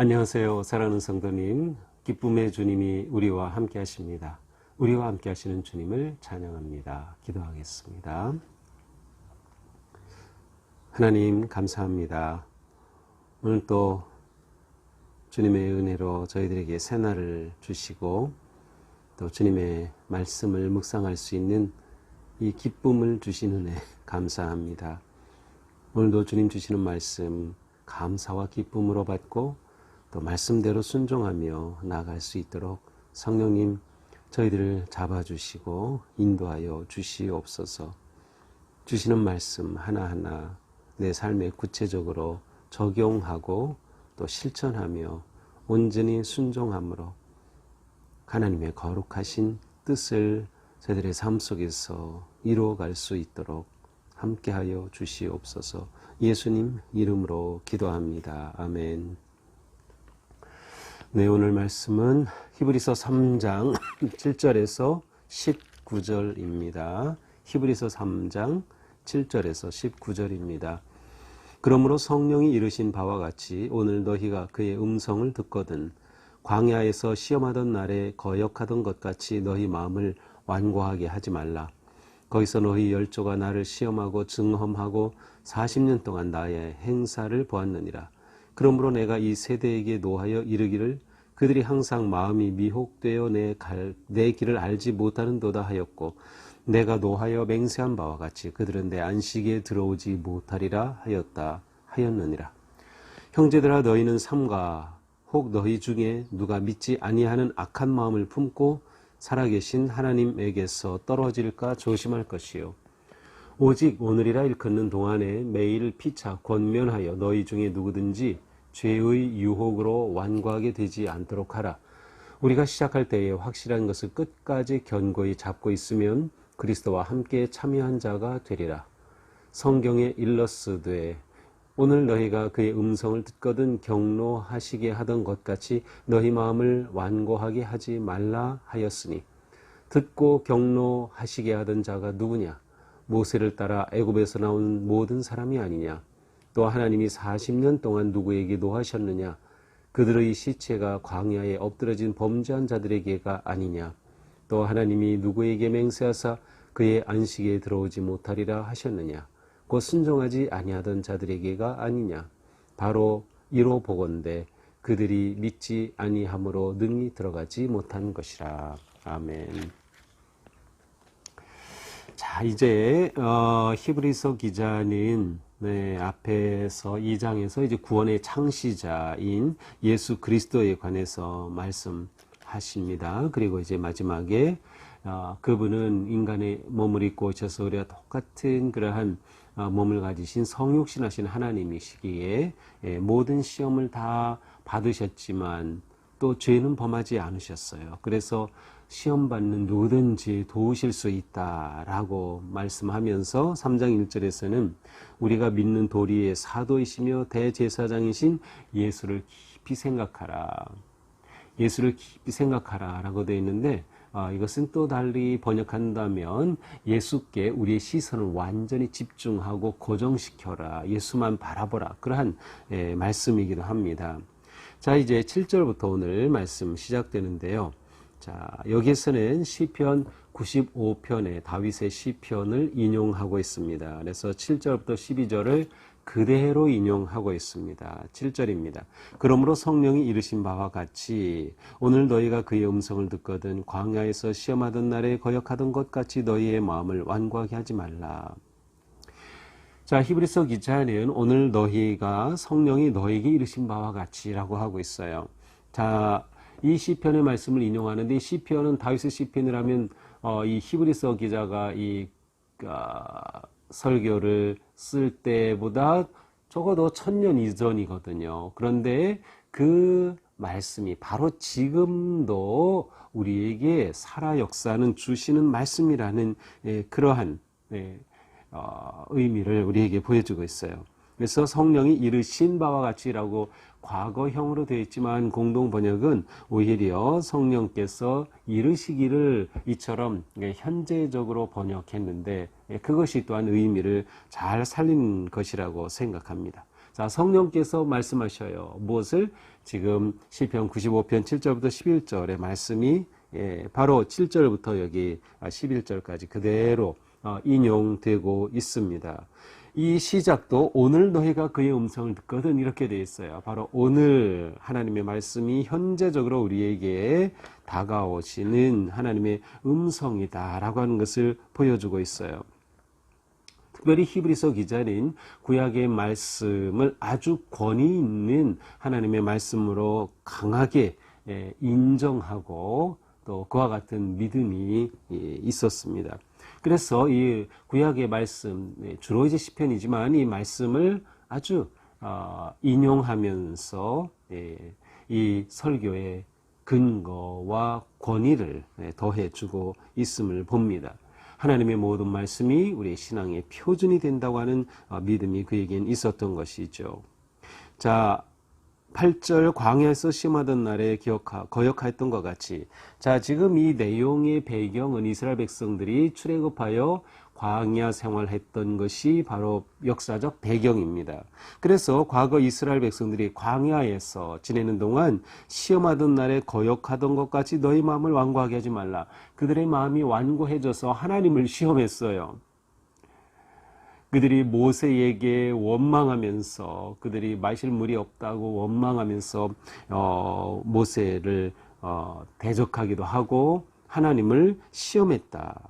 안녕하세요. 사랑하는 성도님, 기쁨의 주님이 우리와 함께 하십니다. 우리와 함께 하시는 주님을 찬양합니다. 기도하겠습니다. 하나님 감사합니다. 오늘 또 주님의 은혜로 저희들에게 새날을 주시고 또 주님의 말씀을 묵상할 수 있는 이 기쁨을 주신 은혜 감사합니다. 오늘도 주님 주시는 말씀 감사와 기쁨으로 받고 또 말씀대로 순종하며 나아갈 수 있도록 성령님 저희들을 잡아주시고 인도하여 주시옵소서. 주시는 말씀 하나하나 내 삶에 구체적으로 적용하고 또 실천하며 온전히 순종함으로 하나님의 거룩하신 뜻을 저희들의 삶 속에서 이루어갈 수 있도록 함께하여 주시옵소서. 예수님 이름으로 기도합니다. 아멘. 네, 오늘 말씀은 히브리서 3장 7절에서 19절입니다. 히브리서 3장 7절에서 19절입니다. 그러므로 성령이 이르신 바와 같이 오늘 너희가 그의 음성을 듣거든 광야에서 시험하던 날에 거역하던 것 같이 너희 마음을 완고하게 하지 말라. 거기서 너희 열조가 나를 시험하고 증험하고 40년 동안 나의 행사를 보았느니라. 그러므로 내가 이 세대에게 노하여 이르기를 그들이 항상 마음이 미혹되어 내 길을 알지 못하는도다 하였고 내가 노하여 맹세한 바와 같이 그들은 내 안식에 들어오지 못하리라 하였느니라. 형제들아 너희는 삼가 혹 너희 중에 누가 믿지 아니하는 악한 마음을 품고 살아계신 하나님에게서 떨어질까 조심할 것이요. 오직 오늘이라 일컫는 동안에 매일 피차 권면하여 너희 중에 누구든지 죄의 유혹으로 완고하게 되지 않도록 하라. 우리가 시작할 때에 확실한 것을 끝까지 견고히 잡고 있으면 그리스도와 함께 참여한 자가 되리라. 성경에 일러스되 오늘 너희가 그의 음성을 듣거든 경노하시게 하던 것 같이 너희 마음을 완고하게 하지 말라 하였으니 듣고 경노하시게 하던 자가 누구냐? 모세를 따라 애굽에서 나온 모든 사람이 아니냐? 또 하나님이 40년 동안 누구에게 노하셨느냐? 그들의 시체가 광야에 엎드러진 범죄한 자들에게가 아니냐? 또 하나님이 누구에게 맹세하사 그의 안식에 들어오지 못하리라 하셨느냐? 곧 순종하지 아니하던 자들에게가 아니냐? 바로 이로 보건대 그들이 믿지 아니함으로 능히 들어가지 못한 것이라. 아멘. 자, 이제 히브리서 기자는 앞에서 2장에서 이제 구원의 창시자인 예수 그리스도에 관해서 말씀하십니다. 그리고 이제 마지막에 그분은 인간의 몸을 입고 오셔서 우리와 똑같은 그러한 몸을 가지신 성육신하신 하나님이시기에 모든 시험을 다 받으셨지만 또 죄는 범하지 않으셨어요. 그래서 시험받는 누구든지 도우실 수 있다라고 말씀하면서 3장 1절에서는 우리가 믿는 도리의 사도이시며 대제사장이신 예수를 깊이 생각하라. 예수를 깊이 생각하라 라고 되어 있는데 이것은 또 달리 번역한다면 예수께 우리의 시선을 완전히 집중하고 고정시켜라. 예수만 바라보라. 그러한 말씀이기도 합니다. 자, 이제 7절부터 오늘 말씀 시작되는데요. 자, 여기에서는 시편 95편의 다윗의 시편을 인용하고 있습니다. 그래서 7절부터 12절을 그대로 인용하고 있습니다. 7절입니다. 그러므로 성령이 이르신 바와 같이 오늘 너희가 그의 음성을 듣거든 광야에서 시험하던 날에 거역하던 것 같이 너희의 마음을 완고하게 하지 말라. 자, 히브리서 기자는 오늘 너희가 성령이 너희에게 이르신 바와 같이라고 하고 있어요. 자, 이 시편의 말씀을 인용하는데 이 시편은 다윗의 시편을 하면 이 히브리서 기자가 이 설교를 쓸 때보다 적어도 1000년 이전이거든요. 그런데 그 말씀이 바로 지금도 우리에게 살아 역사는 주시는 말씀이라는 그러한 의미를 우리에게 보여주고 있어요. 그래서 성령이 이르신 바와 같이라고 과거형으로 되어 있지만 공동 번역은 오히려 성령께서 이르시기를 이처럼 현재적으로 번역했는데 그것이 또한 의미를 잘 살린 것이라고 생각합니다. 자, 성령께서 말씀하셔요. 무엇을? 지금 시편 95편 7절부터 11절의 말씀이 바로 7절부터 여기 11절까지 그대로 인용되고 있습니다. 이 시작도 오늘 너희가 그의 음성을 듣거든 이렇게 되어 있어요. 바로 오늘 하나님의 말씀이 현재적으로 우리에게 다가오시는 하나님의 음성이다라고 하는 것을 보여주고 있어요. 특별히 히브리서 기자는 구약의 말씀을 아주 권위 있는 하나님의 말씀으로 강하게 인정하고 또 그와 같은 믿음이 있었습니다. 그래서 이 구약의 말씀, 주로 이제 시편이지만 이 말씀을 아주 인용하면서 이 설교의 근거와 권위를 더해주고 있음을 봅니다. 하나님의 모든 말씀이 우리의 신앙의 표준이 된다고 하는 믿음이 그에겐 있었던 것이죠. 자, 8절 광야에서 시험하던 날에 거역하였던 것 같이, 자, 지금 이 내용의 배경은 이스라엘 백성들이 출애굽하여 광야 생활했던 것이 바로 역사적 배경입니다. 그래서 과거 이스라엘 백성들이 광야에서 지내는 동안 시험하던 날에 거역하던 것 같이 너희 마음을 완고하게 하지 말라. 그들의 마음이 완고해져서 하나님을 시험했어요. 그들이 모세에게 원망하면서, 그들이 마실 물이 없다고 원망하면서 모세를 대적하기도 하고 하나님을 시험했다.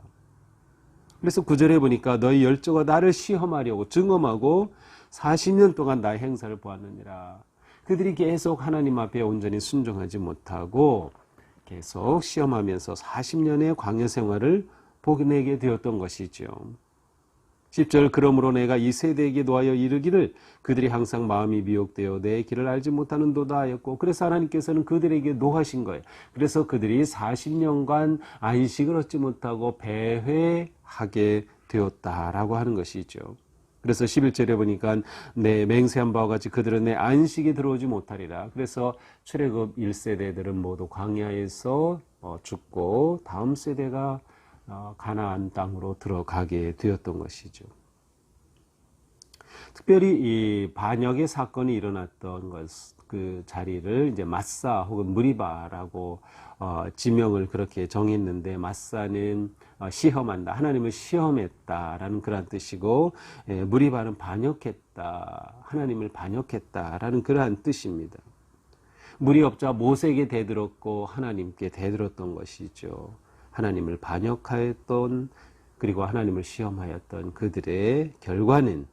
그래서 9절에 보니까 너희 열조가 나를 시험하려고 증험하고 40년 동안 나의 행사를 보았느니라. 그들이 계속 하나님 앞에 온전히 순종하지 못하고 계속 시험하면서 40년의 광야 생활을 보내게 되었던 것이죠. 10절 그러므로 내가 이 세대에게 노하여 이르기를 그들이 항상 마음이 미혹되어 내 길을 알지 못하는도다 하였고, 그래서 하나님께서는 그들에게 노하신 거예요. 그래서 그들이 40년간 안식을 얻지 못하고 배회하게 되었다라고 하는 것이죠. 그래서 11절에 보니까 내 맹세한 바와 같이 그들은 내 안식에 들어오지 못하리라. 그래서 출애굽 1세대들은 모두 광야에서 죽고 다음 세대가 가나안 땅으로 들어가게 되었던 것이죠. 특별히 이 반역의 사건이 일어났던 그 자리를 이제 마사 혹은 무리바라고 지명을 그렇게 정했는데, 마사는 시험한다, 하나님을 시험했다라는 그런 뜻이고, 무리바는 반역했다, 하나님을 반역했다라는 그러한 뜻입니다. 무리 업자 모세에게 대들었고 하나님께 대들었던 것이죠. 하나님을 반역하였던, 그리고 하나님을 시험하였던 그들의 결과는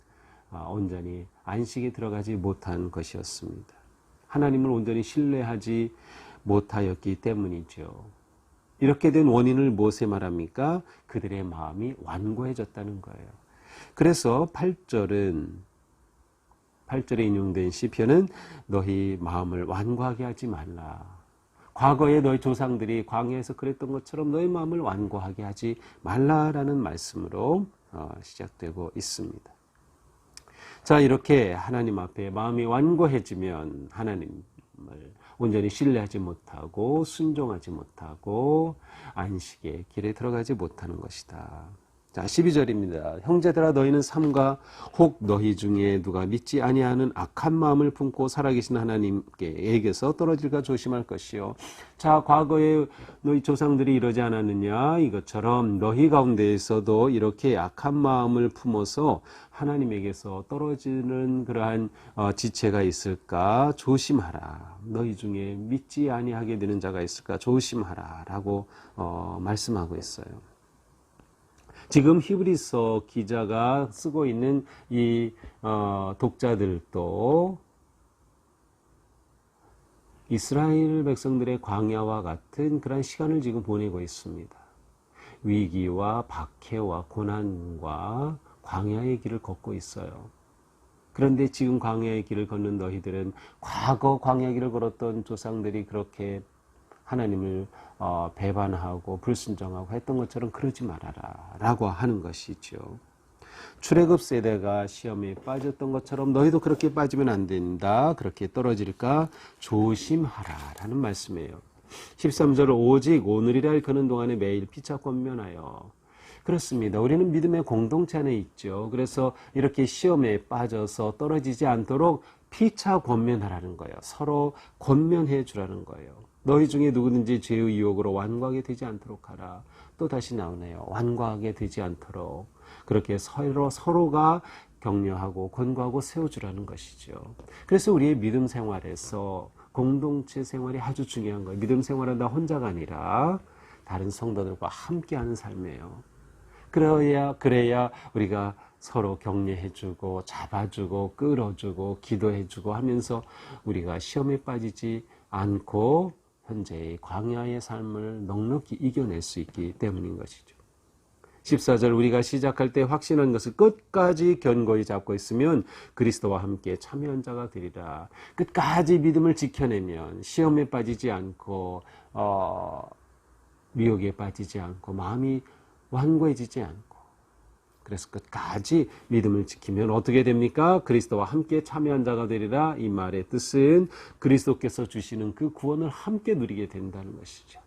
온전히 안식에 들어가지 못한 것이었습니다. 하나님을 온전히 신뢰하지 못하였기 때문이죠. 이렇게 된 원인을 무엇에 말합니까? 그들의 마음이 완고해졌다는 거예요. 그래서 8절에 인용된 시편은 너희 마음을 완고하게 하지 말라. 과거에 너희 조상들이 광야에서 그랬던 것처럼 너희 마음을 완고하게 하지 말라라는 말씀으로 시작되고 있습니다. 자, 이렇게 하나님 앞에 마음이 완고해지면 하나님을 온전히 신뢰하지 못하고 순종하지 못하고 안식의 길에 들어가지 못하는 것이다. 자, 12절입니다. 형제들아 너희는 삼가 혹 너희 중에 누가 믿지 아니하는 악한 마음을 품고 살아계신 하나님께서 떨어질까 조심할 것이요. 자, 과거에 너희 조상들이 이러지 않았느냐, 이것처럼 너희 가운데에서도 이렇게 악한 마음을 품어서 하나님에게서 떨어지는 그러한 지체가 있을까 조심하라. 너희 중에 믿지 아니하게 되는 자가 있을까 조심하라 라고 말씀하고 있어요. 지금 히브리서 기자가 쓰고 있는 이 독자들도 이스라엘 백성들의 광야와 같은 그런 시간을 지금 보내고 있습니다. 위기와 박해와 고난과 광야의 길을 걷고 있어요. 그런데 지금 광야의 길을 걷는 너희들은 과거 광야의 길을 걸었던 조상들이 그렇게 하나님을 배반하고 불순종하고 했던 것처럼 그러지 말아라 라고 하는 것이죠. 출애굽 세대가 시험에 빠졌던 것처럼 너희도 그렇게 빠지면 안 된다, 그렇게 떨어질까 조심하라 라는 말씀이에요. 13절 오직 오늘이라 일컫는 동안에 매일 피차 권면하여. 그렇습니다. 우리는 믿음의 공동체 안에 있죠. 그래서 이렇게 시험에 빠져서 떨어지지 않도록 피차 권면하라는 거예요. 서로 권면해 주라는 거예요. 너희 중에 누구든지 죄의 유혹으로 완고하게 되지 않도록 하라. 또 다시 나오네요. 완고하게 되지 않도록. 그렇게 서로가 격려하고 권고하고 세워주라는 것이죠. 그래서 우리의 믿음 생활에서 공동체 생활이 아주 중요한 거예요. 믿음 생활은 나 혼자가 아니라 다른 성도들과 함께하는 삶이에요. 그래야 우리가 서로 격려해주고 잡아주고 끌어주고 기도해주고 하면서 우리가 시험에 빠지지 않고 현재의 광야의 삶을 넉넉히 이겨낼 수 있기 때문인 것이죠. 14절 우리가 시작할 때 확신한 것을 끝까지 견고히 잡고 있으면 그리스도와 함께 참여한 자가 되리라. 끝까지 믿음을 지켜내면 시험에 빠지지 않고 미혹에 빠지지 않고 마음이 완고해지지 않고 그래서 끝까지 믿음을 지키면 어떻게 됩니까? 그리스도와 함께 참여한 자가 되리라. 이 말의 뜻은 그리스도께서 주시는 그 구원을 함께 누리게 된다는 것이죠.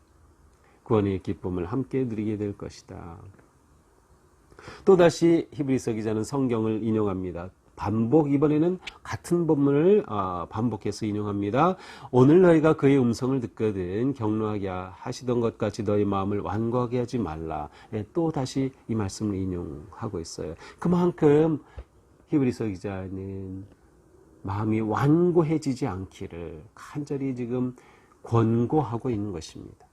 구원의 기쁨을 함께 누리게 될 것이다. 또다시 히브리서 기자는 성경을 인용합니다. 이번에는 같은 본문을 반복해서 인용합니다. 오늘 너희가 그의 음성을 듣거든 격노하게 하시던 것 같이 너희 마음을 완고하게 하지 말라. 또 다시 이 말씀을 인용하고 있어요. 그만큼 히브리서 기자는 마음이 완고해지지 않기를 간절히 지금 권고하고 있는 것입니다.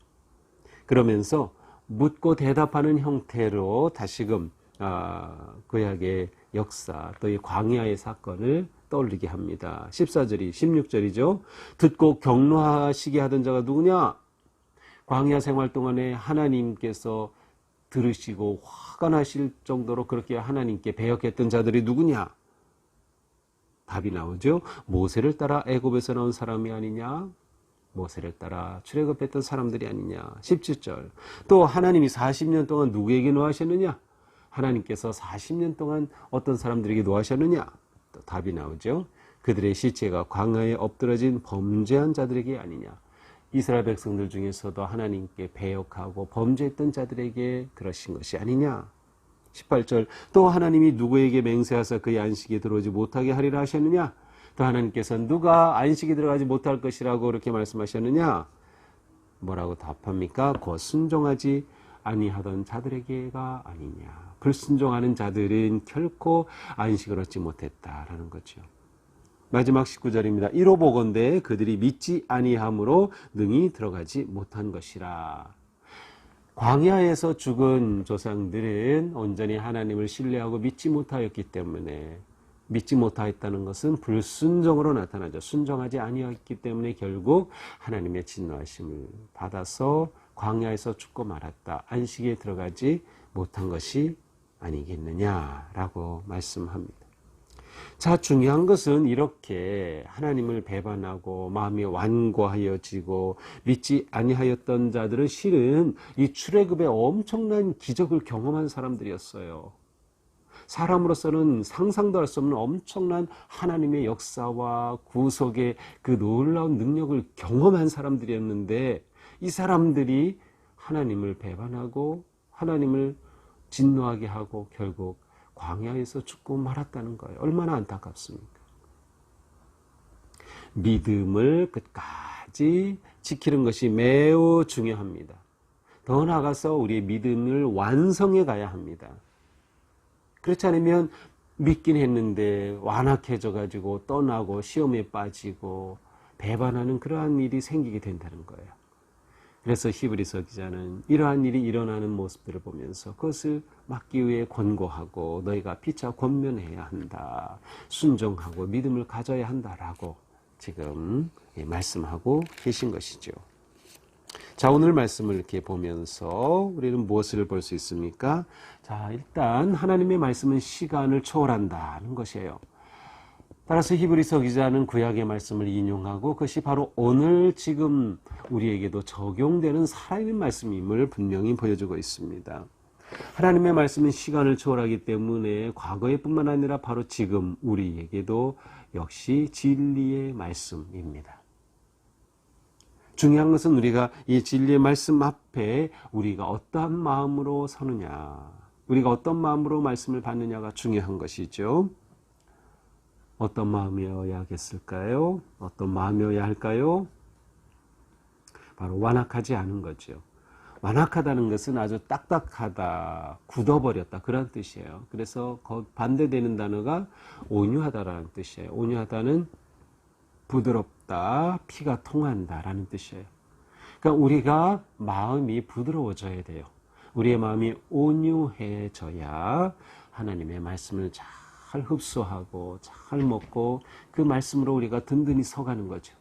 그러면서 묻고 대답하는 형태로 다시금 구약의 역사 또 이 광야의 사건을 떠올리게 합니다. 14절이 16절이죠. 듣고 격노하시게 하던 자가 누구냐? 광야 생활 동안에 하나님께서 들으시고 화가 나실 정도로 그렇게 하나님께 배역했던 자들이 누구냐? 답이 나오죠. 모세를 따라 애굽에서 나온 사람이 아니냐? 모세를 따라 출애굽했던 사람들이 아니냐. 17절 또 하나님이 40년 동안 누구에게 노하셨느냐? 하나님께서 40년 동안 어떤 사람들에게 노하셨느냐? 또 답이 나오죠. 그들의 시체가 광야에 엎드러진 범죄한 자들에게 아니냐. 이스라엘 백성들 중에서도 하나님께 배역하고 범죄했던 자들에게 그러신 것이 아니냐. 18절 또 하나님이 누구에게 맹세하사 그의 안식에 들어오지 못하게 하리라 하셨느냐. 또 하나님께서는 누가 안식에 들어가지 못할 것이라고 그렇게 말씀하셨느냐. 뭐라고 답합니까? 곧 순종하지 아니하던 자들에게가 아니냐. 불순종하는 자들은 결코 안식을 얻지 못했다라는 거죠. 마지막 19절입니다. 이로 보건대 그들이 믿지 아니함으로 능히 들어가지 못한 것이라. 광야에서 죽은 조상들은 온전히 하나님을 신뢰하고 믿지 못하였기 때문에 믿지 못하였다는 것은 불순종으로 나타나죠. 순종하지 아니했기 때문에 결국 하나님의 진노하심을 받아서 광야에서 죽고 말았다. 안식에 들어가지 못한 것이 아니겠느냐라고 말씀합니다. 자, 중요한 것은 이렇게 하나님을 배반하고 마음이 완고하여지고 믿지 아니하였던 자들은 실은 이 출애굽의 엄청난 기적을 경험한 사람들이었어요. 사람으로서는 상상도 할 수 없는 엄청난 하나님의 역사와 구속의 그 놀라운 능력을 경험한 사람들이었는데 이 사람들이 하나님을 배반하고 하나님을 진노하게 하고 결국 광야에서 죽고 말았다는 거예요. 얼마나 안타깝습니까? 믿음을 끝까지 지키는 것이 매우 중요합니다. 더 나아가서 우리의 믿음을 완성해 가야 합니다. 그렇지 않으면 믿긴 했는데 완악해져 가지고 떠나고 시험에 빠지고 배반하는 그러한 일이 생기게 된다는 거예요. 그래서 히브리서 기자는 이러한 일이 일어나는 모습들을 보면서 그것을 막기 위해 권고하고 너희가 피차 권면해야 한다. 순종하고 믿음을 가져야 한다라고 지금 말씀하고 계신 것이죠. 자, 오늘 말씀을 이렇게 보면서 우리는 무엇을 볼 수 있습니까? 자, 일단 하나님의 말씀은 시간을 초월한다는 것이에요. 따라서 히브리서 기자는 구약의 말씀을 인용하고 그것이 바로 오늘 지금 우리에게도 적용되는 살아있는 말씀임을 분명히 보여주고 있습니다. 하나님의 말씀은 시간을 초월하기 때문에 과거에 뿐만 아니라 바로 지금 우리에게도 역시 진리의 말씀입니다. 중요한 것은 우리가 이 진리의 말씀 앞에 우리가 어떠한 마음으로 서느냐. 우리가 어떤 마음으로 말씀을 받느냐가 중요한 것이죠. 어떤 마음이어야겠을까요? 어떤 마음이어야 할까요? 바로 완악하지 않은 거죠. 완악하다는 것은 아주 딱딱하다, 굳어버렸다 그런 뜻이에요. 그래서 반대되는 단어가 온유하다라는 뜻이에요. 온유하다는 부드럽다, 피가 통한다라는 뜻이에요. 그러니까 우리가 마음이 부드러워져야 돼요. 우리의 마음이 온유해져야 하나님의 말씀을 잘 흡수하고 잘 먹고 그 말씀으로 우리가 든든히 서가는 거죠.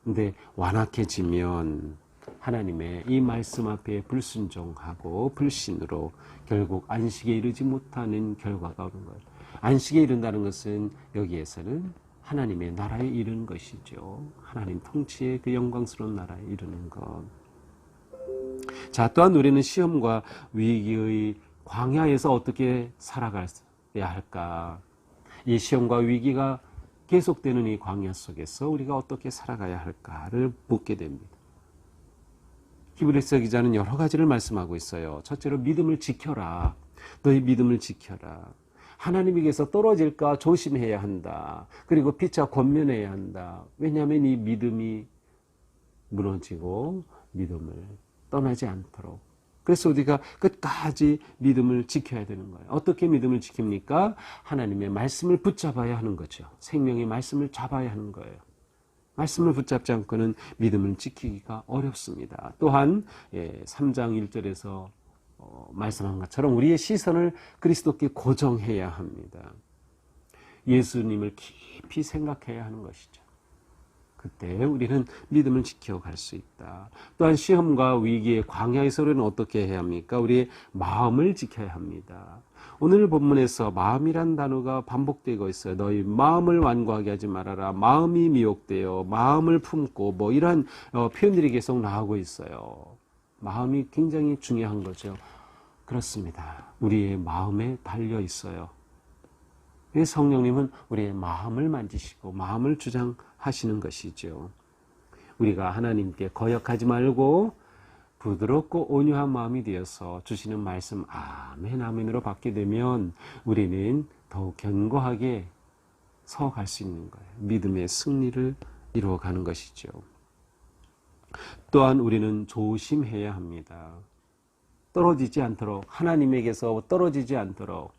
근데 완악해지면 하나님의 이 말씀 앞에 불순종하고 불신으로 결국 안식에 이르지 못하는 결과가 오는 거예요. 안식에 이른다는 것은 여기에서는 하나님의 나라에 이르는 것이죠. 하나님 통치의 그 영광스러운 나라에 이르는 것. 자, 또한 우리는 시험과 위기의 광야에서 어떻게 살아가야 할까? 이 시험과 위기가 계속되는 이 광야 속에서 우리가 어떻게 살아가야 할까를 묻게 됩니다. 히브리서 기자는 여러 가지를 말씀하고 있어요. 첫째로 믿음을 지켜라. 너희 믿음을 지켜라. 하나님에게서 떨어질까 조심해야 한다. 그리고 피차 권면해야 한다. 왜냐하면 이 믿음이 무너지고 믿음을 떠나지 않도록. 그래서 우리가 끝까지 믿음을 지켜야 되는 거예요. 어떻게 믿음을 지킵니까? 하나님의 말씀을 붙잡아야 하는 거죠. 생명의 말씀을 잡아야 하는 거예요. 말씀을 붙잡지 않고는 믿음을 지키기가 어렵습니다. 또한 3장 1절에서 말씀한 것처럼 우리의 시선을 그리스도께 고정해야 합니다. 예수님을 깊이 생각해야 하는 것이죠. 그때 우리는 믿음을 지켜갈 수 있다. 또한 시험과 위기의 광야에서 우리는 어떻게 해야 합니까? 우리의 마음을 지켜야 합니다. 오늘 본문에서 마음이란 단어가 반복되고 있어요. 너희 마음을 완고하게 하지 말아라. 마음이 미혹되어 마음을 품고 뭐 이런 표현들이 계속 나오고 있어요. 마음이 굉장히 중요한 거죠. 그렇습니다. 우리의 마음에 달려 있어요. 성령님은 우리의 마음을 만지시고 마음을 주장하시는 것이죠. 우리가 하나님께 거역하지 말고 부드럽고 온유한 마음이 되어서 주시는 말씀 아멘 아멘으로 받게 되면 우리는 더욱 견고하게 서갈 수 있는 거예요. 믿음의 승리를 이루어가는 것이죠. 또한 우리는 조심해야 합니다. 떨어지지 않도록, 하나님에게서 떨어지지 않도록,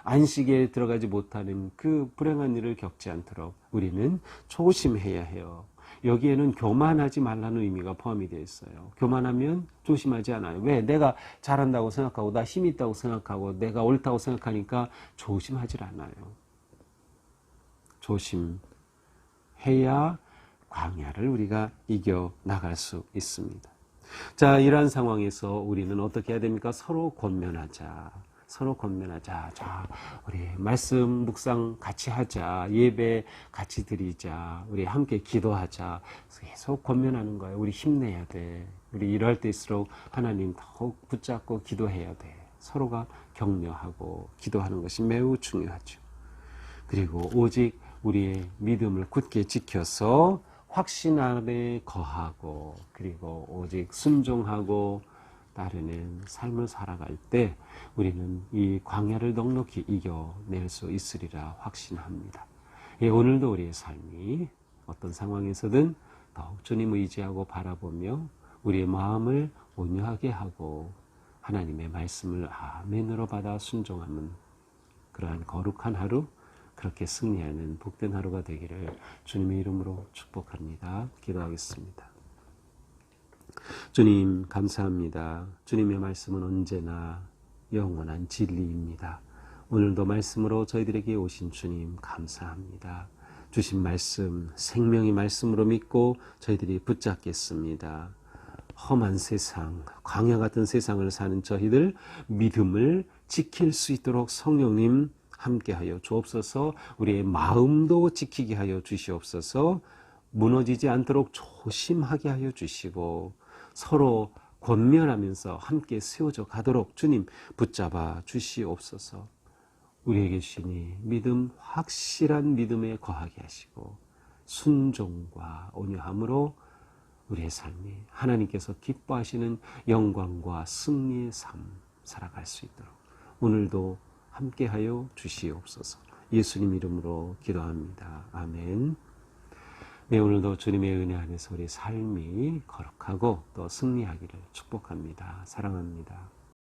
안식에 들어가지 못하는 그 불행한 일을 겪지 않도록 우리는 조심해야 해요. 여기에는 교만하지 말라는 의미가 포함이 되어 있어요. 교만하면 조심하지 않아요. 왜? 내가 잘한다고 생각하고 나 힘이 있다고 생각하고 내가 옳다고 생각하니까 조심하지 않아요. 조심해야 광야를 우리가 이겨나갈 수 있습니다. 자, 이러한 상황에서 우리는 어떻게 해야 됩니까? 서로 권면하자. 서로 권면하자. 자, 우리 말씀 묵상 같이 하자. 예배 같이 드리자. 우리 함께 기도하자. 계속 권면하는 거예요. 우리 힘내야 돼. 우리 이럴 때일수록 하나님 더욱 붙잡고 기도해야 돼. 서로가 격려하고 기도하는 것이 매우 중요하죠. 그리고 오직 우리의 믿음을 굳게 지켜서 확신 안에 거하고 그리고 오직 순종하고 따르는 삶을 살아갈 때 우리는 이 광야를 넉넉히 이겨낼 수 있으리라 확신합니다. 오늘도 우리의 삶이 어떤 상황에서든 더욱 주님을 의지하고 바라보며 우리의 마음을 온유하게 하고 하나님의 말씀을 아멘으로 받아 순종하는 그러한 거룩한 하루, 그렇게 승리하는 복된 하루가 되기를 주님의 이름으로 축복합니다. 기도하겠습니다. 주님 감사합니다. 주님의 말씀은 언제나 영원한 진리입니다. 오늘도 말씀으로 저희들에게 오신 주님 감사합니다. 주신 말씀 생명의 말씀으로 믿고 저희들이 붙잡겠습니다. 험한 세상, 광야 같은 세상을 사는 저희들 믿음을 지킬 수 있도록 성령님 함께하여 주옵소서. 우리의 마음도 지키게 하여 주시옵소서. 무너지지 않도록 조심하게 하여 주시고 서로 권면하면서 함께 세워져 가도록 주님 붙잡아 주시옵소서. 우리에게 주시니 믿음, 확실한 믿음에 거하게 하시고 순종과 온유함으로 우리의 삶이 하나님께서 기뻐하시는 영광과 승리의 삶 살아갈 수 있도록 오늘도 함께하여 주시옵소서. 예수님 이름으로 기도합니다. 아멘. 네, 오늘도 주님의 은혜 안에서 우리 삶이 거룩하고 또 승리하기를 축복합니다. 사랑합니다.